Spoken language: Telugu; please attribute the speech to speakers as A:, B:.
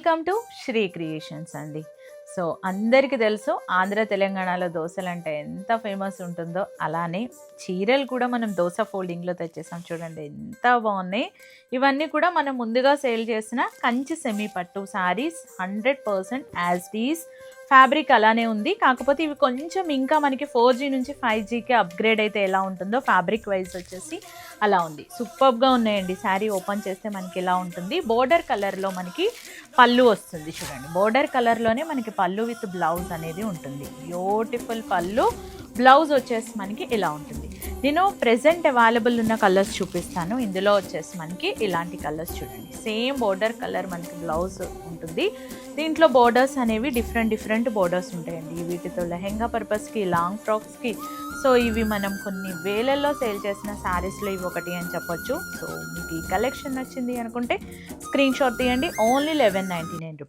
A: వెల్కమ్ టు శ్రీ క్రియేషన్స్ అండి. సో అందరికీ తెలుసు ఆంధ్ర తెలంగాణలో దోశలు అంటే ఎంత ఫేమస్ ఉంటుందో, అలానే చీరలు కూడా మనం దోశ ఫోల్డింగ్లో తెచ్చేసాం. చూడండి ఎంత బాగున్నాయి. ఇవన్నీ కూడా మనం ముందుగా సేల్ చేసిన కంచి సెమీ పట్టు శారీస్ 100% యాజ్ ఈజ్ ఫ్యాబ్రిక్ అలానే ఉంది. కాకపోతే ఇవి కొంచెం ఇంకా మనకి 4G నుంచి 5Gకి అప్గ్రేడ్ అయితే ఎలా ఉంటుందో ఫ్యాబ్రిక్ వైజ్ వచ్చేసి అలా ఉంది. సూపర్గా ఉన్నాయండి. శారీ ఓపెన్ చేస్తే మనకి ఇలా ఉంటుంది. బోర్డర్ కలర్లో మనకి పళ్ళు వస్తుంది. చూడండి బోర్డర్ కలర్లోనే మనకి పళ్ళు విత్ బ్లౌజ్ అనేది ఉంటుంది. బ్యూటిఫుల్ పళ్ళు, బ్లౌజ్ వచ్చేసి మనకి ఇలా ఉంటుంది. నేను ప్రెజెంట్ అవైలబుల్ ఉన్న కలర్స్ చూపిస్తాను. ఇందులో వచ్చేసి మనకి ఇలాంటి కలర్స్ చూడండి. సేమ్ బోర్డర్ కలర్ మనకి బ్లౌజ్ ఉంటుంది. దీంట్లో బోర్డర్స్ అనేవి డిఫరెంట్ బోర్డర్స్ ఉంటాయండి. వీటితో లెహెంగా పర్పస్కి, లాంగ్ ఫ్రాక్స్కి, సో ఇవి మనం కొన్ని వేలల్లో సేల్ చేసిన శారీస్లో ఇవి ఒకటి అని చెప్పొచ్చు. సో మీకు ఈ కలెక్షన్ నచ్చింది అనుకుంటే స్క్రీన్ షాట్ తీయండి. Only 1199 rupees.